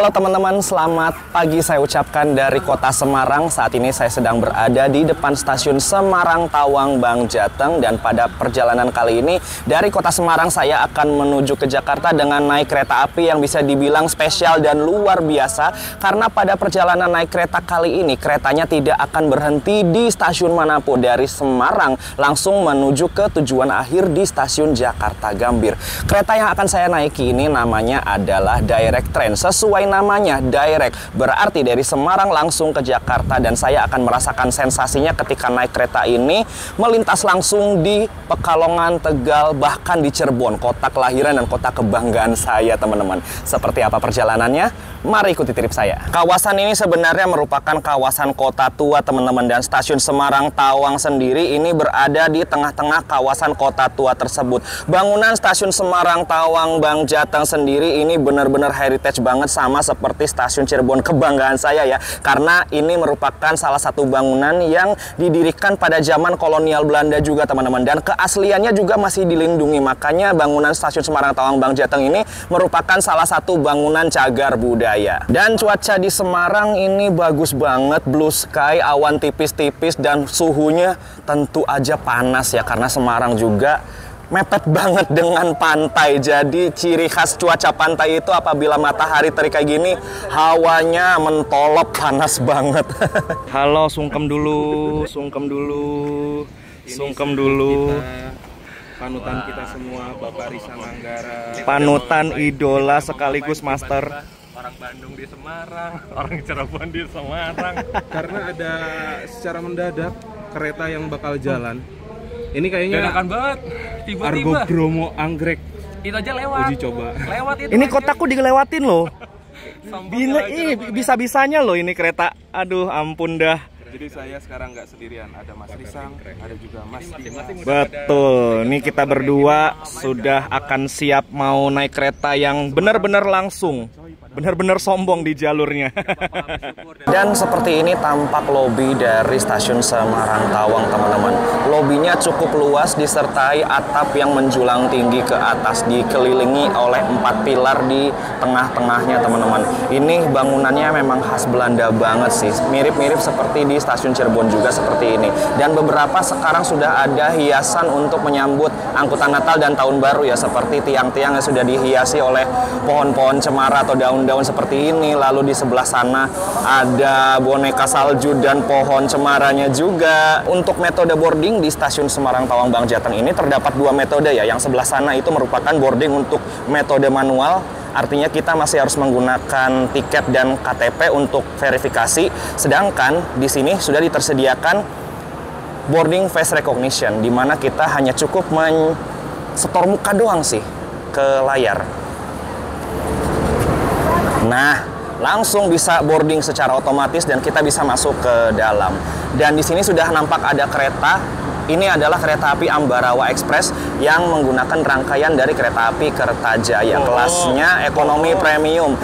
Halo teman-teman, selamat pagi saya ucapkan dari kota Semarang. Saat ini saya sedang berada di depan stasiun Semarang Tawang Bank Jateng. Dan pada perjalanan kali ini dari kota Semarang saya akan menuju ke Jakarta dengan naik kereta api yang bisa dibilang spesial dan luar biasa. Karena pada perjalanan naik kereta kali ini keretanya tidak akan berhenti di stasiun manapun. Dari Semarang langsung menuju ke tujuan akhir di stasiun Jakarta Gambir. Kereta yang akan saya naiki ini namanya adalah Direct Train. Sesuai namanya direct, berarti dari Semarang langsung ke Jakarta, dan saya akan merasakan sensasinya ketika naik kereta ini melintas langsung di Pekalongan, Tegal, bahkan di Cirebon, kota kelahiran dan kota kebanggaan saya teman-teman. Seperti apa perjalanannya? Mari ikuti trip saya. Kawasan ini sebenarnya merupakan kawasan kota tua teman-teman, dan stasiun Semarang Tawang sendiri ini berada di tengah-tengah kawasan kota tua tersebut. Bangunan stasiun Semarang Tawang Bank Jateng sendiri ini benar-benar heritage banget, sama seperti stasiun Cirebon kebanggaan saya ya, karena ini merupakan salah satu bangunan yang didirikan pada zaman kolonial Belanda juga teman-teman, dan keasliannya juga masih dilindungi. Makanya bangunan stasiun Semarang Tawang Bank Jateng ini merupakan salah satu bangunan cagar budaya. Dan cuaca di Semarang ini bagus banget, blue sky, awan tipis-tipis, dan suhunya tentu aja panas ya, karena Semarang juga mepet banget dengan pantai. Jadi ciri khas cuaca pantai itu apabila matahari terik kayak gini, hawanya mentolop panas banget. Halo, sungkem dulu, sungkem dulu, sungkem dulu. Panutan kita semua, Bapak Risa Manggara. Panutan idola sekaligus master. Orang Bandung di Semarang, orang Cirebon di Semarang. Karena ada secara mendadak kereta yang bakal jalan. Ini kayaknya dadakan banget, tiba-tiba. Argo Bromo Anggrek. Itu aja lewat. Uji coba. Lewat itu. Ini kotaku dilewatin loh. Bila ini bisa-bisanya loh ini kereta. Aduh, ampun dah. Jadi saya sekarang nggak sendirian, ada Mas Risang, ada juga Mas Dimas. Betul, ini kita berdua sudah akan siap mau naik kereta yang benar-benar langsung, benar-benar sombong di jalurnya. Dan seperti ini tampak lobi dari stasiun Semarang Tawang teman-teman. Lobinya cukup luas disertai atap yang menjulang tinggi ke atas, dikelilingi oleh 4 pilar di tengah-tengahnya teman-teman. Ini bangunannya memang khas Belanda banget sih, mirip-mirip seperti di stasiun Cirebon juga seperti ini. Dan beberapa sekarang sudah ada hiasan untuk menyambut angkutan Natal dan Tahun Baru ya, seperti tiang-tiang yang sudah dihiasi oleh pohon-pohon cemara atau daun-daun seperti ini. Lalu di sebelah sana ada boneka salju dan pohon cemaranya juga. Untuk metode boarding di stasiun Semarang Tawang Bank Jateng ini terdapat 2 metode ya. Yang sebelah sana itu merupakan boarding untuk metode manual. Artinya kita masih harus menggunakan tiket dan KTP untuk verifikasi. Sedangkan di sini sudah ditersediakan boarding face recognition, di mana kita hanya cukup setor muka doang sih ke layar. Nah, langsung bisa boarding secara otomatis dan kita bisa masuk ke dalam. Dan di sini sudah nampak ada kereta. Ini adalah kereta api Ambarawa Express yang menggunakan rangkaian dari kereta api Kertajaya. Kelasnya ekonomi premium.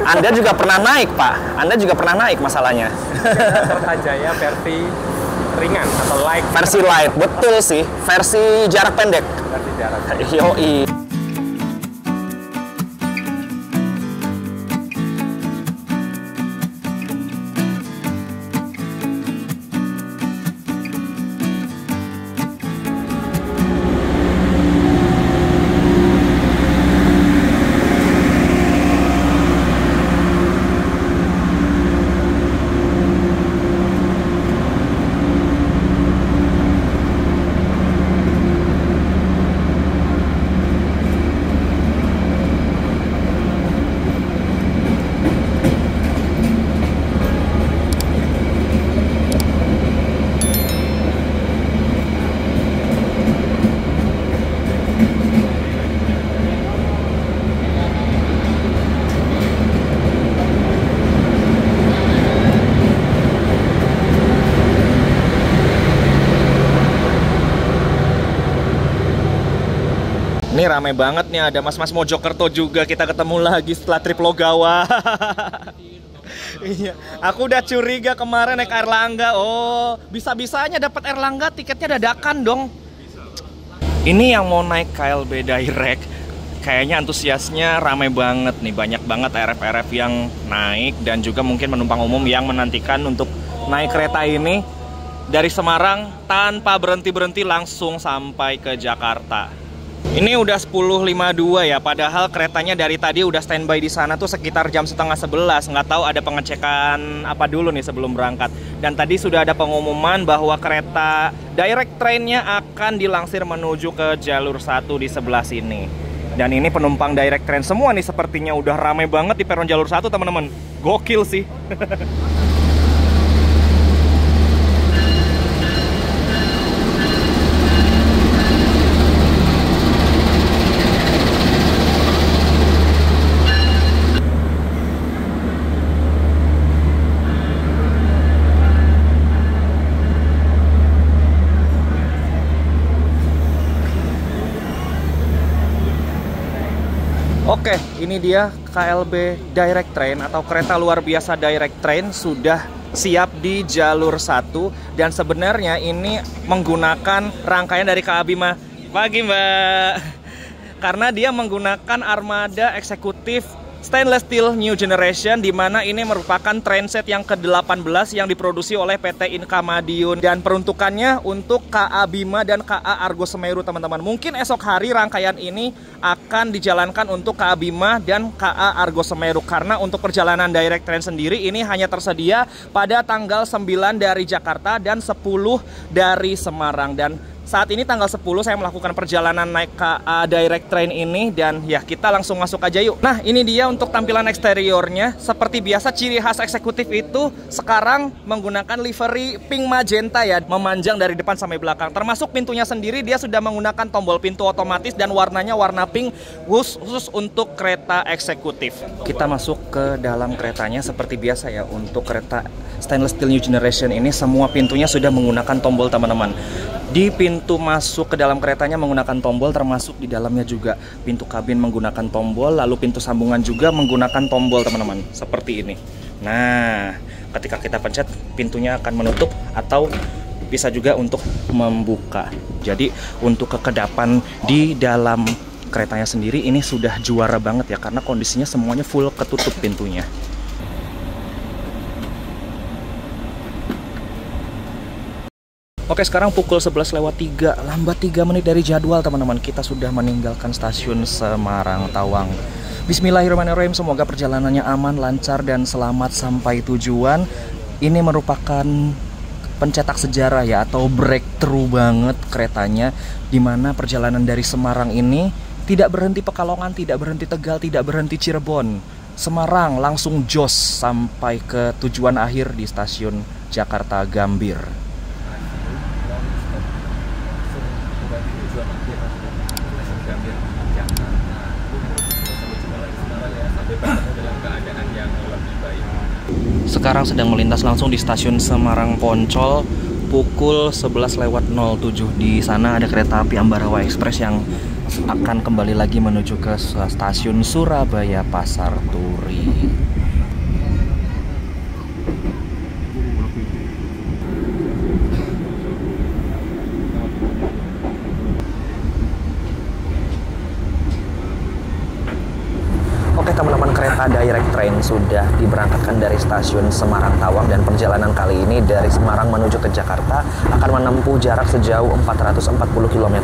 Anda juga pernah naik, Pak. Anda juga pernah naik masalahnya. Kertajaya versi ringan atau light. Versi light, betul sih. Versi jarak pendek. Versi jarak pendek. Yoi. Ini rame banget nih, ada mas-mas Mojokerto juga. Kita ketemu lagi setelah trip Logawa. Iya, aku udah curiga kemarin naik Airlangga. Oh, bisa-bisanya dapat Airlangga tiketnya dadakan dong. Ini yang mau naik KLB Direct, kayaknya antusiasnya ramai banget nih. Banyak banget RF-RF yang naik dan juga mungkin penumpang umum yang menantikan untuk naik kereta ini dari Semarang tanpa berhenti-berhenti langsung sampai ke Jakarta. Ini udah 10.52 ya, padahal keretanya dari tadi udah standby di sana tuh sekitar jam setengah 11. Nggak tahu ada pengecekan apa dulu nih sebelum berangkat. Dan tadi sudah ada pengumuman bahwa kereta direct train-nya akan dilangsir menuju ke jalur 1 di sebelah sini. Dan ini penumpang direct train semua nih, sepertinya udah ramai banget di peron jalur 1 teman-teman. Gokil sih. Oke, ini dia KLB Direct Train atau kereta luar biasa Direct Train sudah siap di jalur 1 dan sebenarnya ini menggunakan rangkaian dari KA Bima. Pagi Mbak. Karena dia menggunakan armada eksekutif stainless steel new generation, di mana ini merupakan trainset yang ke-18 yang diproduksi oleh PT Inka Madiun dan peruntukannya untuk KA Bima dan KA Argo Semeru teman-teman. Mungkin esok hari rangkaian ini akan dijalankan untuk KA Bima dan KA Argo Semeru, karena untuk perjalanan direct train sendiri ini hanya tersedia pada tanggal 9 dari Jakarta dan 10 dari Semarang. Dan saat ini tanggal 10 saya melakukan perjalanan naik KA Direct Train ini dan ya kita langsung masuk aja yuk. Nah ini dia untuk tampilan eksteriornya. Seperti biasa ciri khas eksekutif itu sekarang menggunakan livery pink magenta ya, memanjang dari depan sampai belakang. Termasuk pintunya sendiri dia sudah menggunakan tombol pintu otomatis dan warnanya warna pink khusus untuk kereta eksekutif. Kita masuk ke dalam keretanya seperti biasa ya. Untuk kereta stainless steel new generation ini semua pintunya sudah menggunakan tombol teman-teman. Di pintu masuk ke dalam keretanya menggunakan tombol, termasuk di dalamnya juga pintu kabin menggunakan tombol, lalu pintu sambungan juga menggunakan tombol teman-teman, seperti ini. Nah, ketika kita pencet pintunya akan menutup atau bisa juga untuk membuka. Jadi untuk kekedapan di dalam keretanya sendiri ini sudah juara banget ya, karena kondisinya semuanya full ketutup pintunya. Oke, sekarang pukul 11:03, lambat 3 menit dari jadwal teman-teman. Kita sudah meninggalkan stasiun Semarang Tawang. Bismillahirrahmanirrahim, semoga perjalanannya aman, lancar, dan selamat sampai tujuan. Ini merupakan pencetak sejarah ya, atau breakthrough banget keretanya, dimana perjalanan dari Semarang ini tidak berhenti Pekalongan, tidak berhenti Tegal, tidak berhenti Cirebon. Semarang langsung jos sampai ke tujuan akhir di stasiun Jakarta Gambir. Sekarang sedang melintas langsung di stasiun Semarang Poncol pukul 11:07. Di sana ada kereta api Ambarawa Express yang akan kembali lagi menuju ke stasiun Surabaya Pasar Turi. Oke teman-teman, kereta direct train sudah diberangkatkan dari stasiun Semarang Tawang dan perjalanan kali ini dari Semarang menuju ke Jakarta akan menempuh jarak sejauh 440 km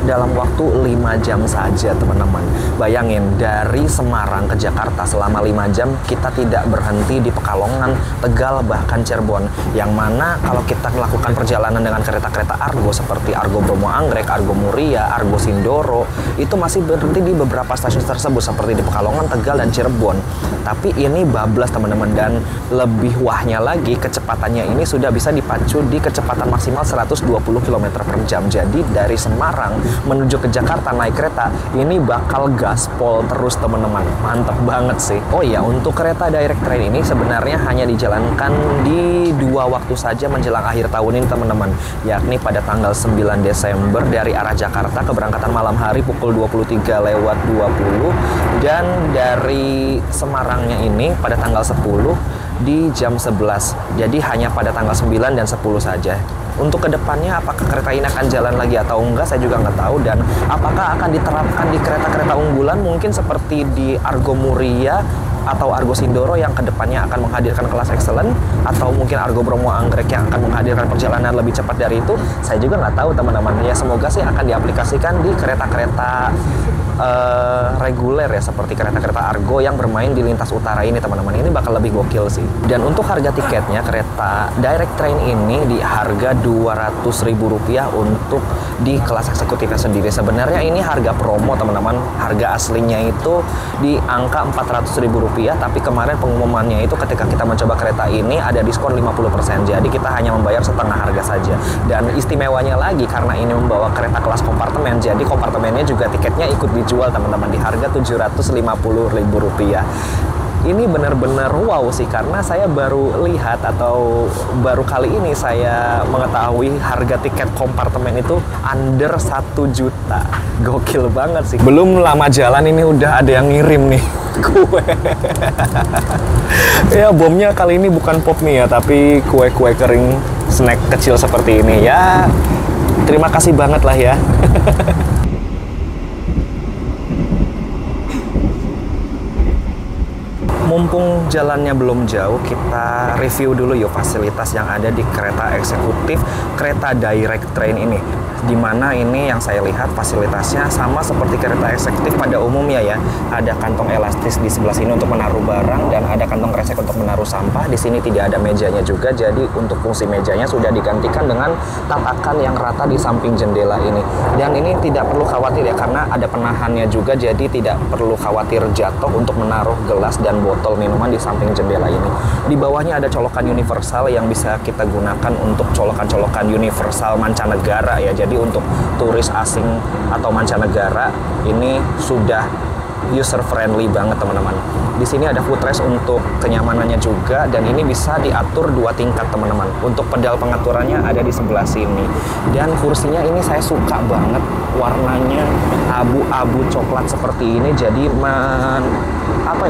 dalam waktu 5 jam saja teman-teman. Bayangin, dari Semarang ke Jakarta selama 5 jam kita tidak berhenti di Pekalongan, Tegal, bahkan Cirebon. Yang mana kalau kita melakukan perjalanan dengan kereta-kereta Argo seperti Argo Bromo Anggrek, Argo Muria, Argo Sindoro, itu masih berhenti di beberapa stasiun tersebut seperti di Pekalongan, Tegal, dan Cirebon. Tapi ini bablas teman-teman, dan lebih wahnya lagi kecepatannya ini sudah bisa dipacu di kecepatan maksimal 120 km per jam. Jadi dari Semarang menuju ke Jakarta naik kereta ini bakal gaspol terus teman-teman. Mantep banget sih. Oh iya, untuk kereta direct train ini sebenarnya hanya dijalankan di 2 waktu saja menjelang akhir tahun ini teman-teman, yakni pada tanggal 9 Desember dari arah Jakarta keberangkatan malam hari pukul 23:20 dan dari Semarangnya ini pada tanggal 10 di jam 11. Jadi hanya pada tanggal 9 dan 10 saja. Untuk kedepannya apakah kereta ini akan jalan lagi atau enggak saya juga nggak tahu, dan apakah akan diterapkan di kereta-kereta unggulan mungkin seperti di Argo Muria atau Argo Sindoro yang kedepannya akan menghadirkan kelas excellent, atau mungkin Argo Bromo Anggrek yang akan menghadirkan perjalanan lebih cepat dari itu. Saya juga nggak tahu teman-teman. Ya semoga sih akan diaplikasikan di kereta-kereta reguler ya, seperti kereta-kereta Argo yang bermain di lintas utara ini teman-teman. Ini bakal lebih gokil sih. Dan untuk harga tiketnya kereta direct train ini di harga Rp200.000 untuk di kelas eksekutifnya sendiri. Sebenarnya ini harga promo teman-teman. Harga aslinya itu di angka Rp400.000, tapi kemarin pengumumannya itu ketika kita mencoba kereta ini ada diskon 50%. Jadi kita hanya membayar setengah harga saja. Dan istimewanya lagi karena ini membawa kereta kelas kompartemen, jadi kompartemennya juga tiketnya ikut dijual teman-teman di harga Rp750.000. Ini benar-benar wow sih, karena saya baru lihat atau baru kali ini saya mengetahui harga tiket kompartemen itu under 1 juta. Gokil banget sih. Belum lama jalan ini udah ada yang ngirim nih kue. Ya bomnya kali ini bukan pop nih ya, tapi kue-kue kering snack kecil seperti ini ya. Terima kasih banget lah ya. Mumpung jalannya belum jauh, kita review dulu yuk fasilitas yang ada di kereta eksekutif, kereta direct train ini. Dimana ini yang saya lihat fasilitasnya sama seperti kereta eksekutif pada umumnya ya. Ada kantong elastis di sebelah sini untuk menaruh barang, dan ada kantong kresek untuk menaruh sampah. Di sini tidak ada mejanya juga, jadi untuk fungsi mejanya sudah digantikan dengan tatakan yang rata di samping jendela ini. Dan ini tidak perlu khawatir ya, karena ada penahannya juga, jadi tidak perlu khawatir jatuh untuk menaruh gelas dan botol minuman di samping jendela ini. Di bawahnya ada colokan universal yang bisa kita gunakan untuk colokan-colokan universal mancanegara ya. Jadi untuk turis asing atau mancanegara ini sudah user friendly banget teman-teman. Di sini ada footrest untuk kenyamanannya juga, dan ini bisa diatur 2 tingkat teman-teman. Untuk pedal pengaturannya ada di sebelah sini. Dan kursinya ini saya suka banget, warnanya abu-abu coklat seperti ini, jadi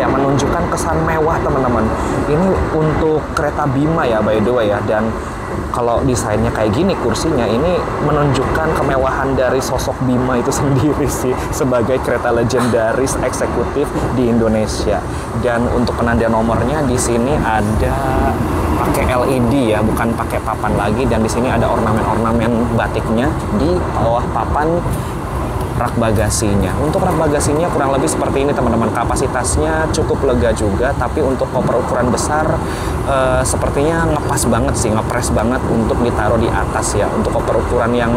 menunjukkan kesan mewah teman-teman. Ini untuk kereta Bima ya by the way ya, dan kalau desainnya kayak gini kursinya, ini menunjukkan kemewahan dari sosok Bima itu sendiri sih sebagai kereta legendaris eksekutif di Indonesia. Dan untuk penanda nomornya di sini ada pakai LED ya, bukan pakai papan lagi, dan di sini ada ornamen-ornamen batiknya di bawah papan rak bagasinya. Untuk rak bagasinya kurang lebih seperti ini teman-teman. Kapasitasnya cukup lega juga, tapi untuk koper ukuran besar sepertinya ngepas banget sih, ngepres banget untuk ditaruh di atas ya. Untuk koper ukuran yang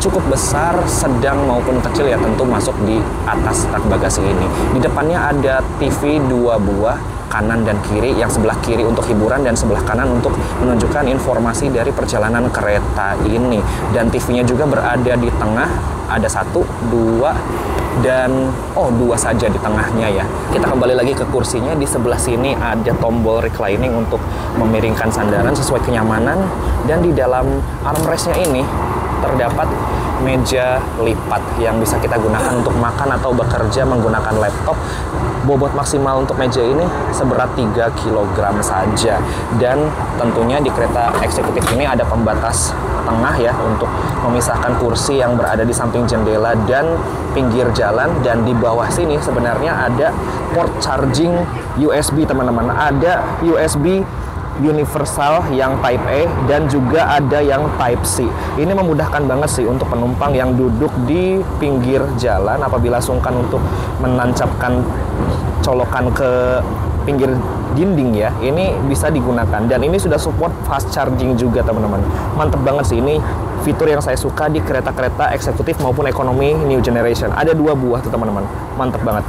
cukup besar, sedang maupun kecil ya tentu masuk di atas rak bagasi ini. Di depannya ada TV 2 buah, kanan dan kiri. Yang sebelah kiri untuk hiburan dan sebelah kanan untuk menunjukkan informasi dari perjalanan kereta ini. Dan TV-nya juga berada di tengah. Ada 1, 2, dan 2 saja di tengahnya ya. Kita kembali lagi ke kursinya. Di sebelah sini ada tombol reclining untuk memiringkan sandaran sesuai kenyamanan. Dan di dalam armrestnya ini terdapat meja lipat yang bisa kita gunakan untuk makan atau bekerja menggunakan laptop. Bobot maksimal untuk meja ini seberat 3 kg saja. Dan tentunya di kereta eksekutif ini ada pembatas tengah ya untuk memisahkan kursi yang berada di samping jendela dan pinggir jalan. Dan di bawah sini sebenarnya ada port charging USB teman-teman. Ada USB universal yang Type A dan juga ada yang Type C. Ini memudahkan banget sih untuk penumpang yang duduk di pinggir jalan apabila sungkan untuk menancapkan colokan ke pinggir dinding ya. Ini bisa digunakan, dan ini sudah support fast charging juga teman-teman. Mantep banget sih, ini fitur yang saya suka di kereta-kereta eksekutif maupun ekonomi new generation. Ada 2 buah tuh teman-teman, mantep banget.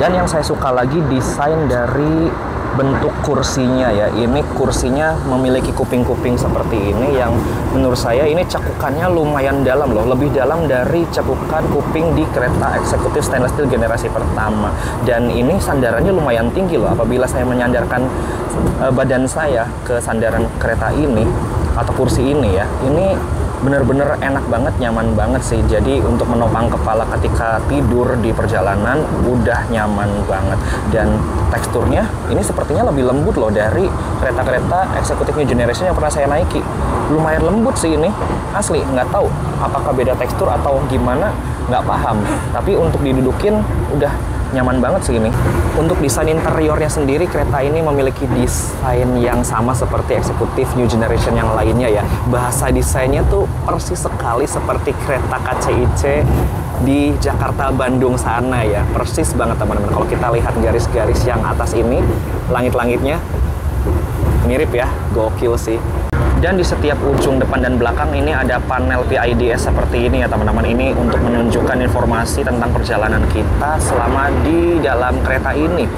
Dan yang saya suka lagi desain dari bentuk kursinya ya. Ini kursinya memiliki kuping-kuping seperti ini yang menurut saya ini cekukannya lumayan dalam loh, lebih dalam dari cekukan kuping di kereta eksekutif stainless steel generasi pertama. Dan ini sandarannya lumayan tinggi loh. Apabila saya menyandarkan badan saya ke sandaran kereta ini atau kursi ini ya, ini bener-bener enak banget, nyaman banget sih. Jadi untuk menopang kepala ketika tidur di perjalanan udah nyaman banget. Dan teksturnya ini sepertinya lebih lembut loh dari kereta-kereta Executive New Generation yang pernah saya naiki. Lumayan lembut sih ini, asli. Nggak tahu apakah beda tekstur atau gimana, nggak paham. Tapi untuk didudukin udah nyaman banget sih ini. Untuk desain interiornya sendiri, kereta ini memiliki desain yang sama seperti Executive New Generation yang lainnya ya. Bahasa desainnya tuh persis sekali seperti kereta KCIC di Jakarta Bandung sana ya. Persis banget teman-teman. Kalau kita lihat garis-garis yang atas ini, langit-langitnya mirip ya, gokil sih. Dan di setiap ujung depan dan belakang ini ada panel PIDS seperti ini ya teman-teman. Ini untuk menunjukkan informasi tentang perjalanan kita selama di dalam kereta ini.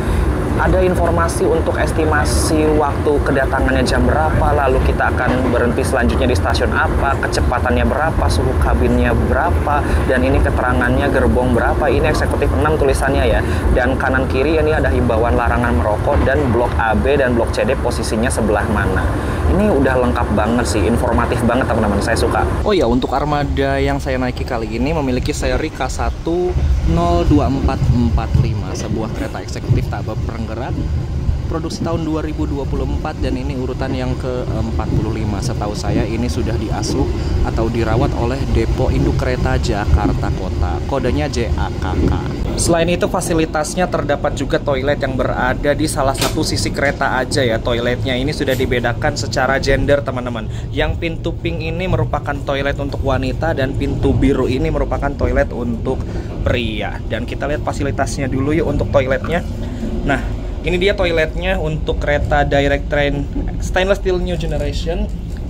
Ada informasi untuk estimasi waktu kedatangannya jam berapa, lalu kita akan berhenti selanjutnya di stasiun apa, kecepatannya berapa, suhu kabinnya berapa, dan ini keterangannya gerbong berapa. Ini eksekutif 6 tulisannya ya. Dan kanan kiri ini ada himbauan larangan merokok, dan blok AB dan blok CD posisinya sebelah mana. Ini udah lengkap banget sih, informatif banget teman-teman, saya suka. Oh ya, untuk armada yang saya naiki kali ini memiliki seri K102445, sebuah kereta eksekutif tahap penggerak produksi tahun 2024, dan ini urutan yang ke-45. Setahu saya ini sudah diasuh atau dirawat oleh Depo Induk Kereta Jakarta Kota. Kodenya JAKK. Selain itu fasilitasnya terdapat juga toilet yang berada di salah satu sisi kereta aja ya. Toiletnya ini sudah dibedakan secara gender teman-teman. Yang pintu pink ini merupakan toilet untuk wanita, dan pintu biru ini merupakan toilet untuk pria. Dan kita lihat fasilitasnya dulu yuk untuk toiletnya. Nah, ini dia toiletnya untuk kereta Direct Train Stainless Steel New Generation.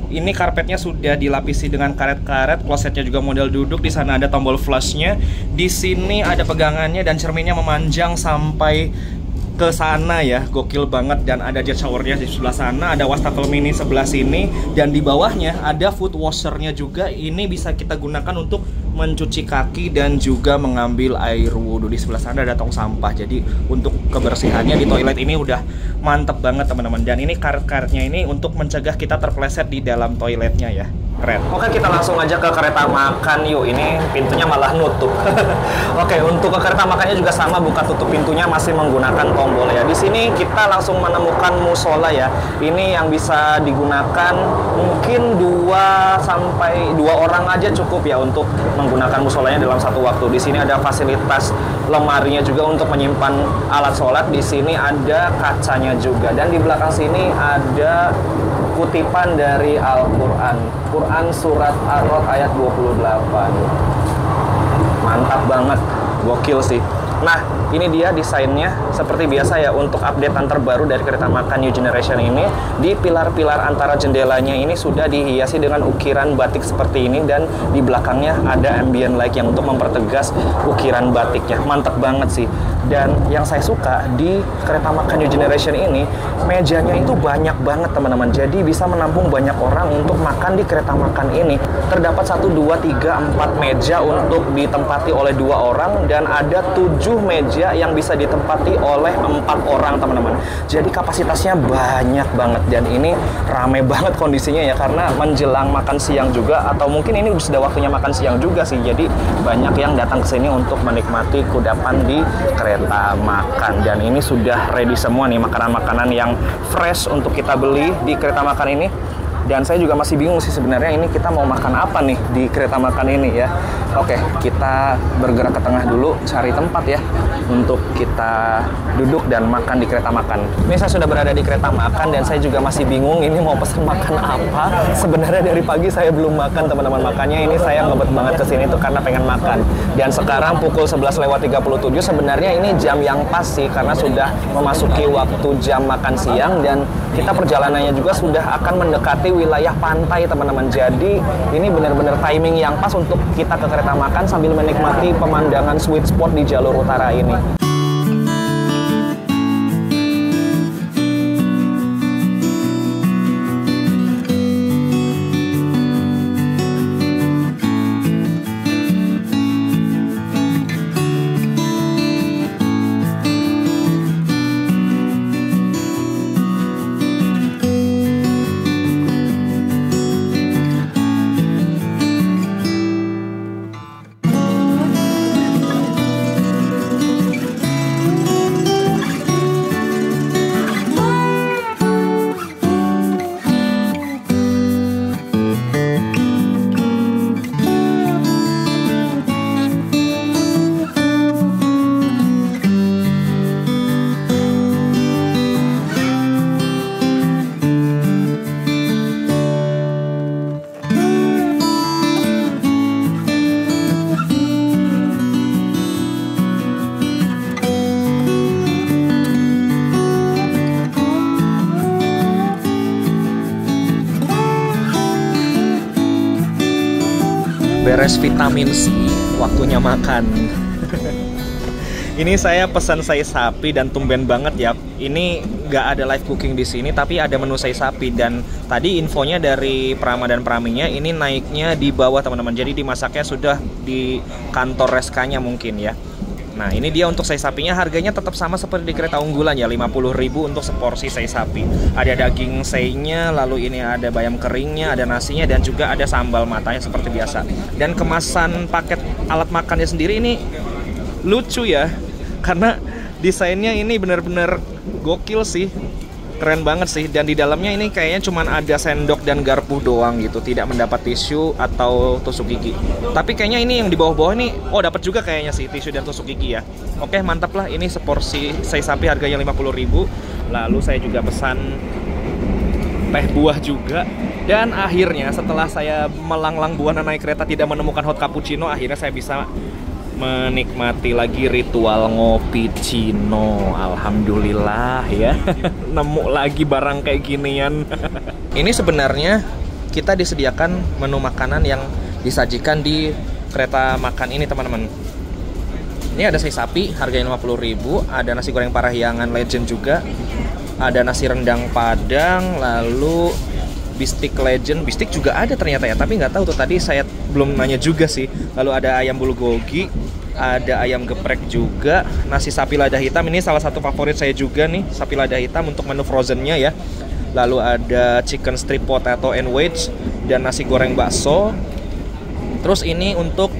Ini karpetnya sudah dilapisi dengan karet-karet, klosetnya juga model duduk. Di sana ada tombol flushnya. Di sini ada pegangannya dan cerminnya memanjang sampai ke sana ya, gokil banget. Dan ada jet showernya di sebelah sana, ada wastafel mini sebelah sini, dan di bawahnya ada foot washernya juga. Ini bisa kita gunakan untuk mencuci kaki dan juga mengambil air wudhu. Di sebelah sana ada tong sampah. Jadi untuk kebersihannya di toilet ini udah mantep banget teman-teman. Dan ini karet-karetnya ini untuk mencegah kita terpleset di dalam toiletnya ya. Keren. Oke, kita langsung aja ke kereta makan yuk. Ini pintunya malah nutup. Oke, untuk ke kereta makannya juga sama, buka tutup pintunya masih menggunakan tombol ya. Di sini kita langsung menemukan musola ya. Ini yang bisa digunakan mungkin 2 orang aja cukup ya untuk menggunakan musolanya dalam satu waktu. Di sini ada fasilitas lemarinya juga untuk menyimpan alat sholat. Di sini ada kacanya juga, dan di belakang sini ada kutipan dari Al-Quran. Quran surat Ar-Rod ayat 28. Mantap banget, gokil sih. Nah, ini dia desainnya seperti biasa ya. Untuk updatean terbaru dari kereta makan New Generation ini, di pilar-pilar antara jendelanya ini sudah dihiasi dengan ukiran batik seperti ini, dan di belakangnya ada ambient light yang untuk mempertegas ukiran batiknya. Mantap banget sih. Dan yang saya suka di kereta makan New Generation ini, mejanya itu banyak banget teman-teman. Jadi bisa menampung banyak orang untuk makan di kereta makan ini. Terdapat 1, 2, 3, 4 meja untuk ditempati oleh 2 orang, dan ada 7 meja yang bisa ditempati oleh 4 orang teman-teman. Jadi kapasitasnya banyak banget, dan ini rame banget kondisinya ya, karena menjelang makan siang juga, atau mungkin ini sudah waktunya makan siang juga sih. Jadi banyak yang datang ke sini untuk menikmati kudapan di kereta makan. Dan ini sudah ready semua nih, makanan-makanan yang fresh untuk kita beli di kereta makan ini. Dan saya juga masih bingung sih sebenarnya ini kita mau makan apa nih di kereta makan ini ya. Oke, kita bergerak ke tengah dulu, cari tempat ya untuk kita duduk dan makan di kereta makan. Ini saya sudah berada di kereta makan, dan saya juga masih bingung ini mau pesen makan apa. Sebenarnya dari pagi saya belum makan teman-teman, makanya ini saya ngebet banget ke sini tuh karena pengen makan. Dan sekarang pukul 11:37, sebenarnya ini jam yang pas sih, karena sudah memasuki waktu jam makan siang, dan kita perjalanannya juga sudah akan mendekati wilayah pantai teman-teman. Jadi ini benar-benar timing yang pas untuk kita ke kereta makan sambil menikmati pemandangan sweet spot di jalur utara ini. beres vitamin C, waktunya makan. Ini saya pesan sei sapi dan tumben banget ya. Ini nggak ada live cooking di sini, tapi ada menu sei sapi. Dan tadi infonya dari Prama dan Praminya ini naiknya di bawah teman-teman. Jadi dimasaknya sudah di kantor reskanya mungkin ya. Nah ini dia untuk sei sapinya, harganya tetap sama seperti di Kereta Unggulan ya, 50.000 untuk seporsi sei sapi. Ada daging seinya, lalu ini ada bayam keringnya, ada nasinya, dan juga ada sambal matanya seperti biasa. Dan kemasan paket alat makannya sendiri ini lucu ya, karena desainnya ini benar-benar gokil sih. Keren banget sih, dan di dalamnya ini kayaknya cuma ada sendok dan garpu doang gitu, tidak mendapat tisu atau tusuk gigi. Tapi kayaknya ini yang di bawah-bawah ini, oh dapat juga kayaknya sih tisu dan tusuk gigi ya. Oke mantap lah, ini seporsi sei sapi harganya 50.000. Lalu saya juga pesan teh buah juga. Dan akhirnya setelah saya melanglang buana naik kereta tidak menemukan hot cappuccino, akhirnya saya bisa menikmati lagi ritual ngopi Cino. Alhamdulillah ya. Nemu lagi barang kayak ginian. Ini sebenarnya kita disediakan menu makanan yang disajikan di kereta makan ini teman-teman. Ini ada sei sapi harganya 50.000, ada nasi goreng Parahyangan Legend juga, ada nasi rendang Padang, lalu bistik Legend, bistik juga ada ternyata ya, tapi nggak tahu tuh, tadi saya belum nanya juga sih. Lalu ada ayam bulgogi, ada ayam geprek juga, nasi sapi lada hitam, ini salah satu favorit saya juga nih, sapi lada hitam untuk menu frozennya ya. Lalu ada chicken strip potato and wedge, dan nasi goreng bakso. Terus ini untuk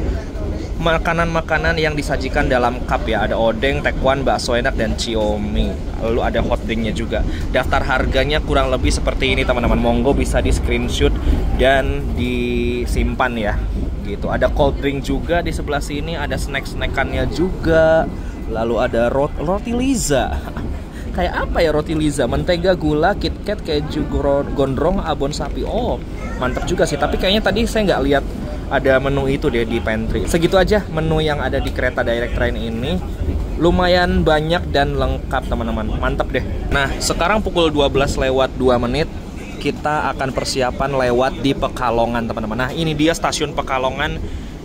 makanan-makanan yang disajikan dalam cup ya, ada odeng, tekwan, bakso enak, dan ciomi. Lalu ada hot drinknya juga. Daftar harganya kurang lebih seperti ini teman-teman, monggo bisa di screenshot dan disimpan ya gitu. Ada cold drink juga di sebelah sini, ada snack-snackannya juga. Lalu ada roti Liza. Kayak apa ya roti Liza? Mentega, gula, KitKat, keju gondrong, abon sapi. Oh mantap juga sih, tapi kayaknya tadi saya nggak lihat ada menu itu deh di pantry. Segitu aja menu yang ada di kereta direct train ini. Lumayan banyak dan lengkap teman-teman. Mantap deh. Nah sekarang pukul 12 lewat 2 menit. Kita akan persiapan lewat di Pekalongan teman-teman. Nah ini dia stasiun Pekalongan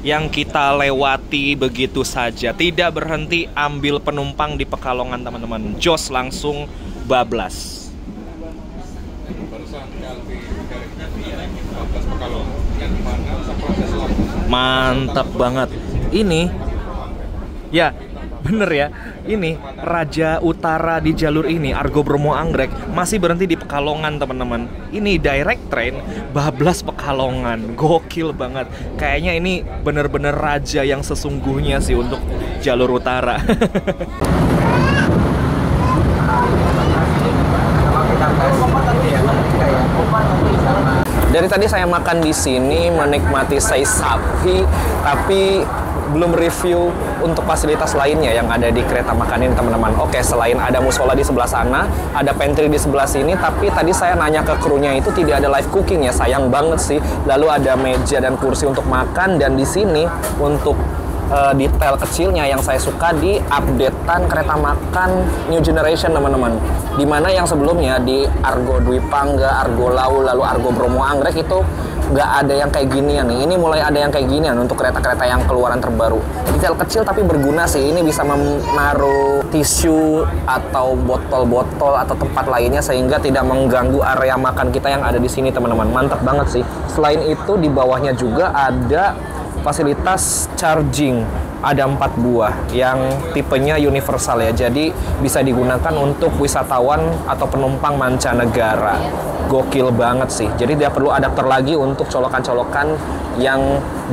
yang kita lewati begitu saja. Tidak berhenti ambil penumpang di Pekalongan teman-teman. Jos langsung bablas. Mantap banget. Ini ya bener ya, ini Raja Utara di jalur ini, Argo Bromo Anggrek, masih berhenti di Pekalongan teman-teman. Ini direct train bablas Pekalongan. Gokil banget. Kayaknya ini bener-bener raja yang sesungguhnya sih untuk jalur utara. Dari tadi saya makan di sini menikmati sei sapi, tapi belum review untuk fasilitas lainnya yang ada di kereta makan ini teman-teman. Oke, selain ada musola di sebelah sana, ada pantry di sebelah sini, tapi tadi saya nanya ke krunya itu tidak ada live cooking ya, sayang banget sih. Lalu ada meja dan kursi untuk makan, dan di sini untuk detail kecilnya yang saya suka di updatean kereta makan New Generation teman-teman. Dimana yang sebelumnya di Argo Dwi Pangga, Argo Lau, lalu Argo Bromo Anggrek itu nggak ada yang kayak ginian nih. Ini mulai ada yang kayak ginian untuk kereta-kereta yang keluaran terbaru. Detail kecil tapi berguna sih. Ini bisa menaruh tisu atau botol-botol atau tempat lainnya sehingga tidak mengganggu area makan kita yang ada di sini teman-teman. Mantap banget sih. Selain itu di bawahnya juga ada fasilitas charging, ada 4 buah yang tipenya universal ya, jadi bisa digunakan untuk wisatawan atau penumpang mancanegara. Gokil banget sih, jadi tidak perlu adapter lagi untuk colokan-colokan yang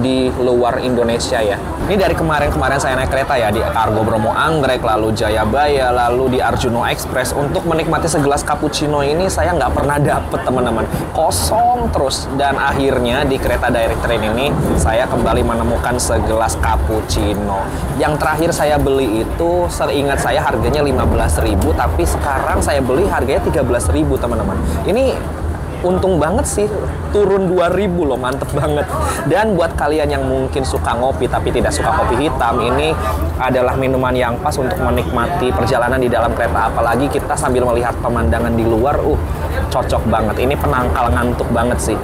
di luar Indonesia ya. Ini dari kemarin saya naik kereta ya, di Argo Bromo Anggrek, lalu Jayabaya, lalu di Arjuno Express. Untuk menikmati segelas cappuccino ini saya nggak pernah dapet teman-teman, kosong terus. Dan akhirnya di kereta direct train ini saya kembali menemukan segelas cappuccino. Yang terakhir saya beli itu seingat saya harganya 15.000, tapi sekarang saya beli harganya 13.000 teman-teman. Ini untung banget sih, turun 2.000 loh, mantep banget. Dan buat kalian yang mungkin suka ngopi tapi tidak suka kopi hitam, ini adalah minuman yang pas untuk menikmati perjalanan di dalam kereta. Apalagi kita sambil melihat pemandangan di luar, cocok banget. Ini penangkal ngantuk banget sih.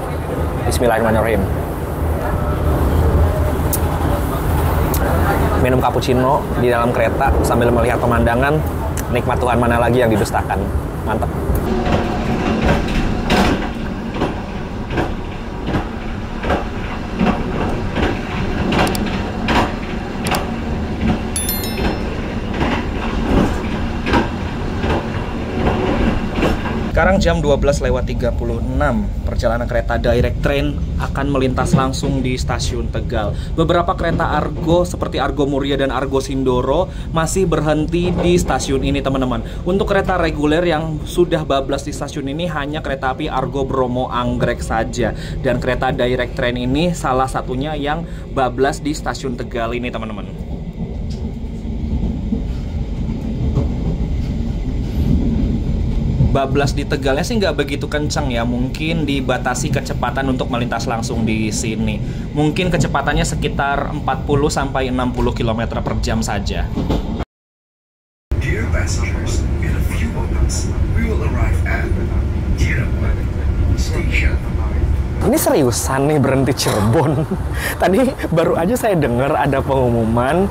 Bismillahirrahmanirrahim. minum cappuccino di dalam kereta sambil melihat pemandangan. Nikmat Tuhan mana lagi yang didustakan. Mantap. Sekarang jam 12:36, perjalanan kereta direct train akan melintas langsung di stasiun Tegal. Beberapa kereta Argo seperti Argo Muria dan Argo Sindoro masih berhenti di stasiun ini, teman-teman. Untuk kereta reguler yang sudah bablas di stasiun ini hanya kereta api Argo Bromo Anggrek saja. Dan kereta direct train ini salah satunya yang bablas di stasiun Tegal ini, teman-teman. Bablas di Tegalnya sih nggak begitu kencang ya, mungkin dibatasi kecepatan untuk melintas langsung di sini. Mungkin kecepatannya sekitar 40 sampai 60 km per jam saja. Dear passengers, in a few moments we will arrive at Cirebon Station. Ini seriusan nih berhenti Cirebon. Tadi baru aja saya dengar ada pengumuman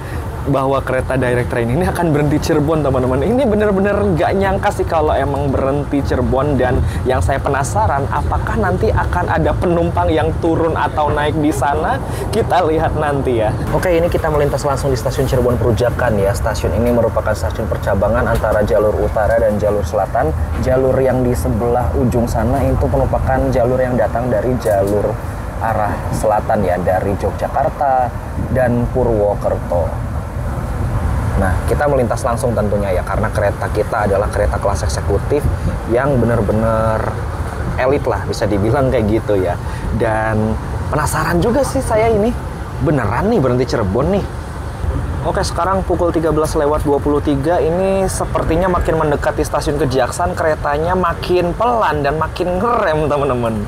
bahwa kereta direct train ini akan berhenti Cirebon, teman-teman. Ini bener-bener nggak nyangka sih kalau emang berhenti Cirebon. Dan yang saya penasaran, apakah nanti akan ada penumpang yang turun atau naik di sana? Kita lihat nanti ya. Oke, ini kita melintas langsung di stasiun Cirebon Perujakan ya. Stasiun ini merupakan stasiun percabangan antara jalur utara dan jalur selatan. Jalur yang di sebelah ujung sana itu merupakan jalur yang datang dari jalur arah selatan ya, dari Yogyakarta dan Purwokerto. Nah, kita melintas langsung tentunya ya, karena kereta kita adalah kereta kelas eksekutif yang benar-benar elit lah, bisa dibilang kayak gitu ya. Dan penasaran juga sih saya ini, beneran nih berhenti Cirebon nih. Oke, sekarang pukul 13:23, ini sepertinya makin mendekati stasiun Kejaksaan, keretanya makin pelan dan makin ngerem, teman-teman.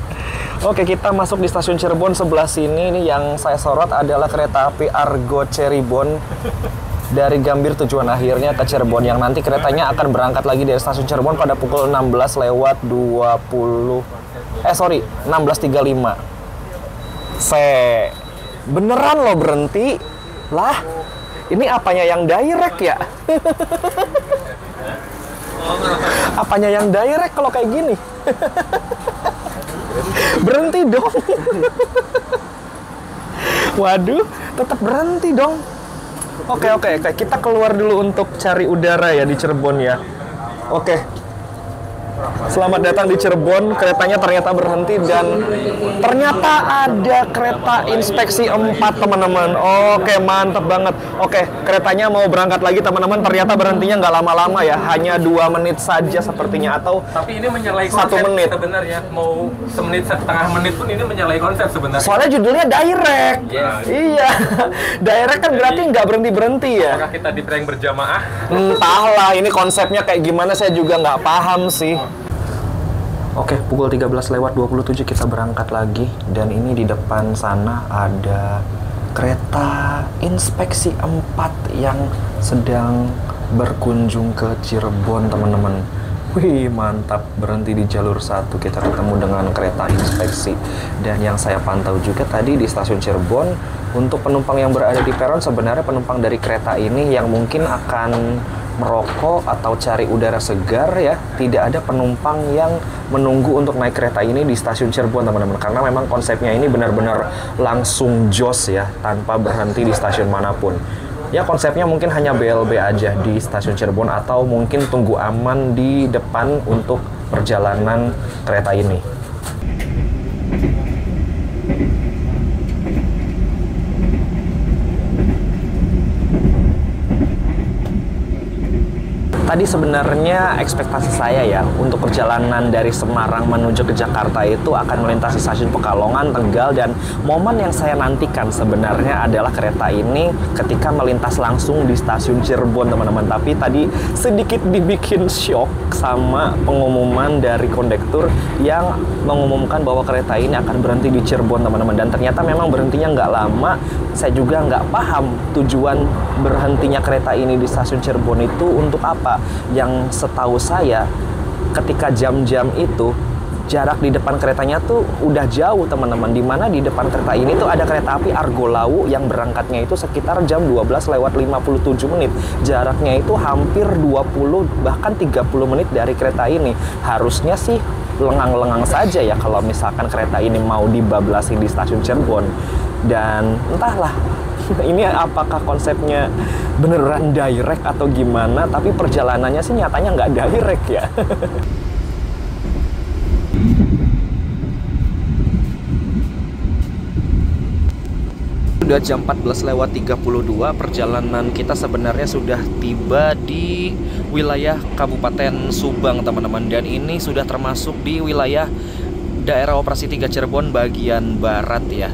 Oke, kita masuk di stasiun Cirebon. Sebelah sini nih yang saya sorot adalah kereta api Argo Cirebon dari Gambir tujuan akhirnya ke Cirebon, yang nanti keretanya akan berangkat lagi dari stasiun Cirebon pada pukul 16:35. Beneran loh berhenti lah. Ini apanya yang direct ya? Apanya yang direct kalau kayak gini? Berhenti dong. Waduh, tetap berhenti dong. Oke, kita keluar dulu untuk cari udara ya di Cirebon ya. Oke. Selamat datang di Cirebon. Keretanya ternyata berhenti dan ternyata ada kereta inspeksi 4, teman-teman. Oke, mantap banget. Oke, keretanya mau berangkat lagi, teman-teman. Ternyata berhentinya nggak lama-lama ya, hanya 2 menit saja sepertinya, atau tapi ini menyalahi konsep 1 menit sebenarnya. Mau semenit, setengah menit pun ini menyalahi konsep sebenarnya. Soalnya judulnya direct. Yes. Iya. Direct kan berarti nggak berhenti-berhenti ya. Apakah kita di prank berjamaah? Entahlah, ini konsepnya kayak gimana saya juga nggak paham sih. Oke, pukul 13:27 kita berangkat lagi. Dan ini di depan sana ada kereta inspeksi 4 yang sedang berkunjung ke Cirebon, teman-teman. Wih, mantap. Berhenti di jalur 1, kita ketemu dengan kereta inspeksi. Dan yang saya pantau juga tadi di stasiun Cirebon, untuk penumpang yang berada di peron, sebenarnya penumpang dari kereta ini yang mungkin akan merokok atau cari udara segar ya, tidak ada penumpang yang menunggu untuk naik kereta ini di stasiun Cirebon, teman-teman, karena memang konsepnya ini benar-benar langsung jos ya, tanpa berhenti di stasiun manapun. Ya, konsepnya mungkin hanya BLB aja di stasiun Cirebon, atau mungkin tunggu aman di depan untuk perjalanan kereta ini. Tadi sebenarnya ekspektasi saya ya untuk perjalanan dari Semarang menuju ke Jakarta itu akan melintasi stasiun Pekalongan, Tegal, dan momen yang saya nantikan sebenarnya adalah kereta ini ketika melintas langsung di stasiun Cirebon, teman-teman. Tapi tadi sedikit dibikin shock sama pengumuman dari kondektur yang mengumumkan bahwa kereta ini akan berhenti di Cirebon, teman-teman. Dan ternyata memang berhentinya nggak lama. Saya juga nggak paham tujuan berhentinya kereta ini di stasiun Cirebon itu untuk apa. Yang setahu saya ketika jam-jam itu jarak di depan keretanya tuh udah jauh teman-teman. Dimana di depan kereta ini tuh ada kereta api Argo Lawu yang berangkatnya itu sekitar jam 12:57. Jaraknya itu hampir 20 bahkan 30 menit dari kereta ini. Harusnya sih lengang-lengang saja ya kalau misalkan kereta ini mau dibablasin di stasiun Cirebon. Dan entahlah ini apakah konsepnya beneran direct atau gimana, tapi perjalanannya sih nyatanya nggak direct ya. Sudah jam 14:32, perjalanan kita sebenarnya sudah tiba di wilayah Kabupaten Subang teman-teman. Dan ini sudah termasuk di wilayah daerah operasi 3 Cirebon bagian barat ya.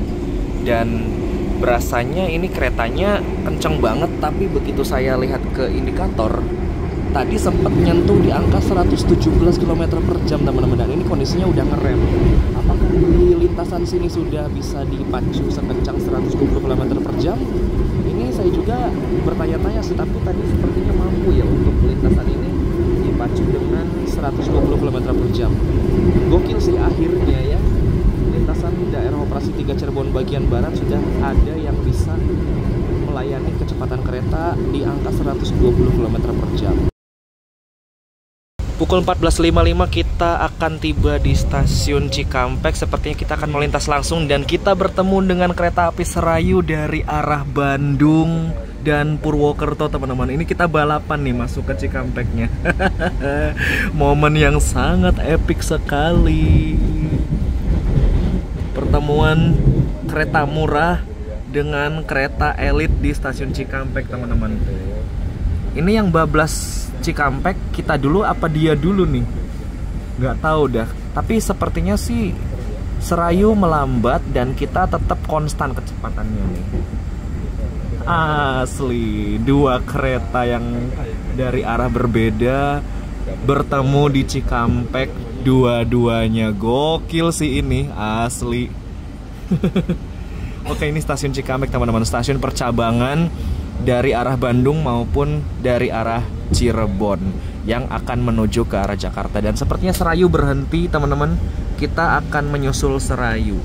Dan berasanya ini keretanya kenceng banget, tapi begitu saya lihat ke indikator tadi sempat nyentuh di angka 117 km per jam teman-teman. Dan ini kondisinya udah ngerem. Apakah di lintasan sini sudah bisa dipacu sekencang 120 km per jam? Ini saya juga bertanya-tanya sih, tapi tadi sepertinya mampu ya untuk lintasan ini dipacu dengan 120 km per jam. Gokil sih akhirnya ya. Lintasan daerah operasi 3 Cirebon bagian barat sudah ada yang bisa melayani kecepatan kereta di angka 120 km per jam. Pukul 14.55 kita akan tiba di stasiun Cikampek. Sepertinya kita akan melintas langsung dan kita bertemu dengan kereta api Serayu dari arah Bandung dan Purwokerto teman-teman. Ini kita balapan nih masuk ke Cikampeknya. Momen yang sangat epik sekali. Pertemuan kereta murah dengan kereta elit di stasiun Cikampek teman-teman. Ini yang bablas Cikampek kita dulu apa dia dulu nih? Nggak tahu dah. Tapi sepertinya sih Serayu melambat dan kita tetap konstan kecepatannya nih. Asli, dua kereta yang dari arah berbeda bertemu di Cikampek. Dua-duanya gokil sih ini, asli. Oke, ini stasiun Cikampek teman-teman, stasiun percabangan dari arah Bandung maupun dari arah Cirebon yang akan menuju ke arah Jakarta. Dan sepertinya Serayu berhenti teman-teman. Kita akan menyusul Serayu.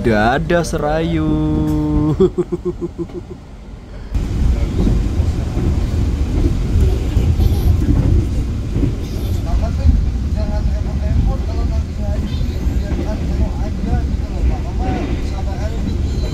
Dadah Serayu.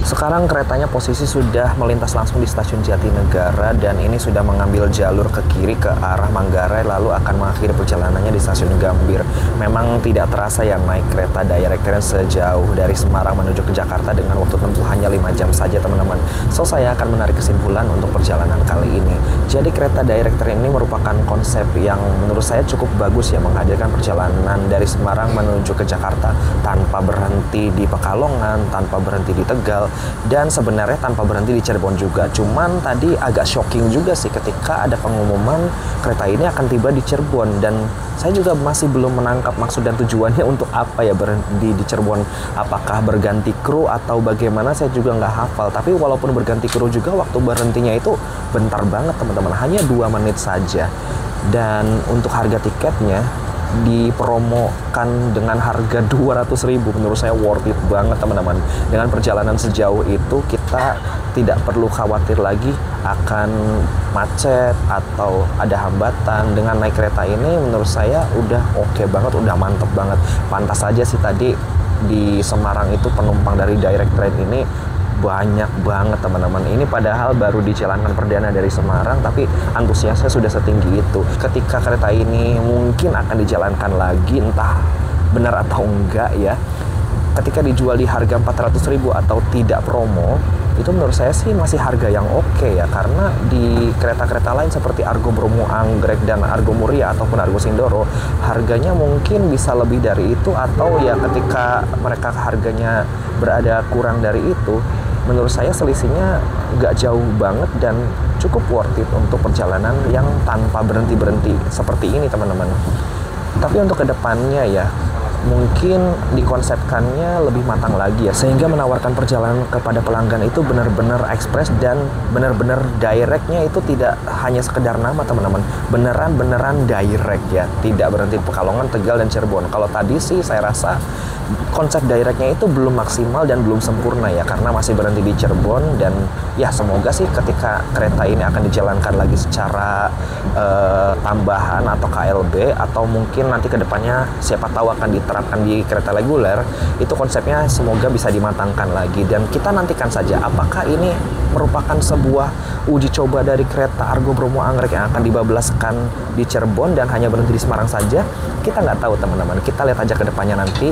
Sekarang keretanya posisi sudah melintas langsung di stasiun Jatinegara dan ini sudah mengambil jalur ke kiri ke arah Manggarai lalu akan mengakhiri perjalanannya di stasiun Gambir. Memang tidak terasa yang naik kereta direct train sejauh dari Semarang menuju ke Jakarta dengan waktu tempuh hanya 5 jam saja teman-teman. So saya akan menarik kesimpulan untuk perjalanan kali ini. Jadi kereta direct train ini merupakan konsep yang menurut saya cukup bagus ya, menghadirkan perjalanan dari Semarang menuju ke Jakarta tanpa berhenti di Pekalongan, tanpa berhenti di Tegal, dan sebenarnya tanpa berhenti di Cirebon juga. Cuman tadi agak shocking juga sih ketika ada pengumuman kereta ini akan tiba di Cirebon, dan saya juga masih belum menangkap maksud dan tujuannya untuk apa ya berhenti di Cirebon. Apakah berganti kru atau bagaimana, saya juga nggak hafal. Tapi walaupun berganti kru juga waktu berhentinya itu bentar banget teman-teman, hanya 2 menit saja. Dan untuk harga tiketnya dipromokan dengan harga 200.000. Menurut saya worth it banget teman-teman. Dengan perjalanan sejauh itu kita tidak perlu khawatir lagi akan macet atau ada hambatan. Dengan naik kereta ini menurut saya udah oke banget, udah mantep banget. Pantas saja sih tadi di Semarang itu penumpang dari direct train ini banyak banget teman-teman. Ini padahal baru dijalankan perdana dari Semarang, tapi antusiasnya sudah setinggi itu. Ketika kereta ini mungkin akan dijalankan lagi, entah benar atau enggak ya, ketika dijual di harga 400.000 atau tidak promo, itu menurut saya sih masih harga yang oke ya. Karena di kereta-kereta lain seperti Argo Bromo Anggrek dan Argo Muria ataupun Argo Sindoro, harganya mungkin bisa lebih dari itu, atau ya ketika mereka harganya berada kurang dari itu, menurut saya selisihnya nggak jauh banget dan cukup worth it untuk perjalanan yang tanpa berhenti-berhenti seperti ini teman-teman. Tapi untuk kedepannya ya, mungkin dikonsepkannya lebih matang lagi ya, sehingga menawarkan perjalanan kepada pelanggan itu benar-benar ekspres dan benar-benar directnya itu tidak hanya sekedar nama teman-teman, beneran direct ya, tidak berhenti Pekalongan, Tegal, dan Cirebon. Kalau tadi sih saya rasa konsep directnya itu belum maksimal dan belum sempurna ya, karena masih berhenti di Cirebon. Dan ya semoga sih ketika kereta ini akan dijalankan lagi secara tambahan atau KLB, atau mungkin nanti kedepannya siapa tahu akan diterapkan di kereta reguler, itu konsepnya semoga bisa dimatangkan lagi. Dan kita nantikan saja apakah ini merupakan sebuah uji coba dari kereta Argo Bromo Anggrek yang akan dibablaskan di Cirebon dan hanya berhenti di Semarang saja. Kita nggak tahu teman-teman, kita lihat aja ke depannya nanti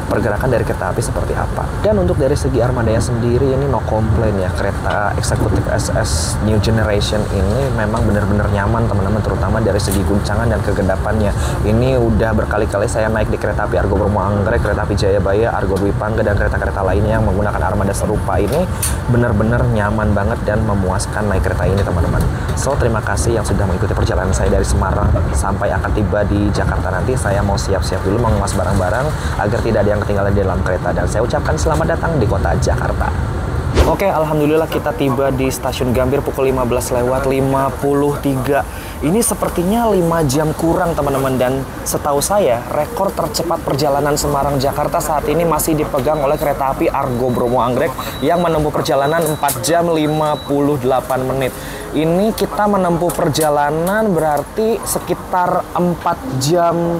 pergerakan dari kereta api seperti apa. Dan untuk dari segi armadanya sendiri ini no complain ya, kereta eksekutif SS New Generation ini memang benar-benar nyaman teman-teman, terutama dari segi guncangan dan kegendapannya. Ini udah berkali-kali saya naik di kereta api Argo Bromo Anggrek, kereta api Jayabaya, Argo Dwi Pangga, dan kereta-kereta lainnya yang menggunakan armada serupa ini benar-benar nyaman banget dan memuaskan naik kereta ini teman-teman. So terima kasih yang sudah mengikuti perjalanan saya dari Semarang sampai akan tiba di Jakarta nanti. Saya mau siap-siap dulu mengemas barang-barang agar tidak ada yang ketinggalan di dalam kereta, dan saya ucapkan selamat datang di kota Jakarta. Oke, alhamdulillah kita tiba di stasiun Gambir pukul 15:53. Ini sepertinya 5 jam kurang teman-teman, dan setahu saya rekor tercepat perjalanan Semarang-Jakarta saat ini masih dipegang oleh kereta api Argo Bromo Anggrek yang menempuh perjalanan 4 jam 58 menit. Ini kita menempuh perjalanan berarti sekitar 4 jam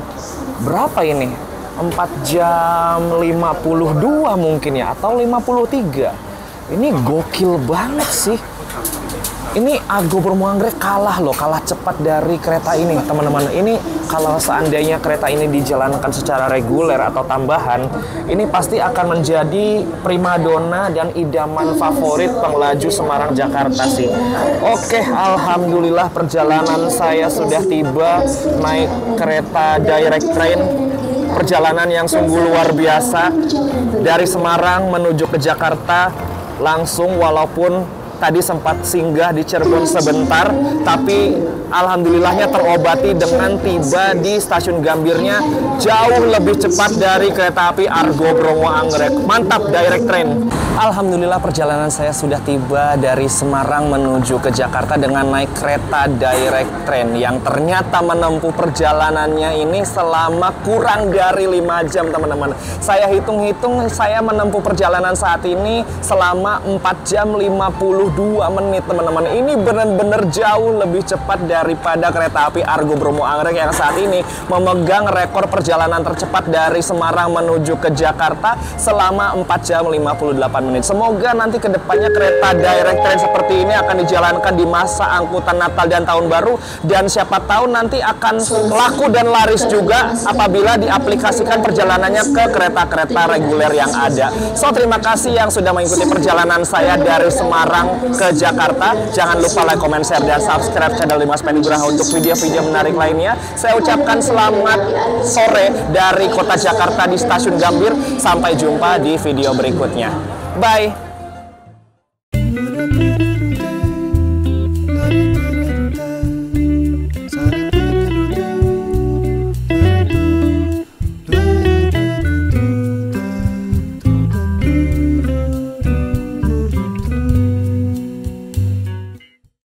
berapa ini? 4 jam 52 mungkin ya, atau 53. Ini gokil banget sih. Ini Argo Bromo Anggrek kalah loh, kalah cepat dari kereta ini teman-teman. Ini kalau seandainya kereta ini dijalankan secara reguler atau tambahan, ini pasti akan menjadi primadona dan idaman favorit penglaju Semarang Jakarta sih. Oke, alhamdulillah perjalanan saya sudah tiba naik kereta direct train. Perjalanan yang sungguh luar biasa dari Semarang menuju ke Jakarta langsung, walaupun tadi sempat singgah di Cirebon sebentar, tapi alhamdulillahnya terobati dengan tiba di stasiun Gambirnya jauh lebih cepat dari kereta api Argo Bromo Anggrek. Mantap, direct train. Alhamdulillah perjalanan saya sudah tiba dari Semarang menuju ke Jakarta dengan naik kereta direct train yang ternyata menempuh perjalanannya ini selama kurang dari 5 jam teman-teman. Saya hitung-hitung saya menempuh perjalanan saat ini selama 4 jam 52 menit teman-teman. Ini benar-benar jauh lebih cepat daripada kereta api Argo Bromo Anggrek yang saat ini memegang rekor perjalanan tercepat dari Semarang menuju ke Jakarta selama 4 jam 58 menit. Semoga nanti kedepannya kereta direct train seperti ini akan dijalankan di masa angkutan Natal dan Tahun Baru, dan siapa tahu nanti akan laku dan laris juga apabila diaplikasikan perjalanannya ke kereta-kereta reguler yang ada. So terima kasih yang sudah mengikuti perjalanan saya dari Semarang ke Jakarta. Jangan lupa like, comment, share, dan subscribe channel Dimas Panigraha untuk video-video menarik lainnya. Saya ucapkan selamat sore dari kota Jakarta di stasiun Gambir. Sampai jumpa di video berikutnya. Bye.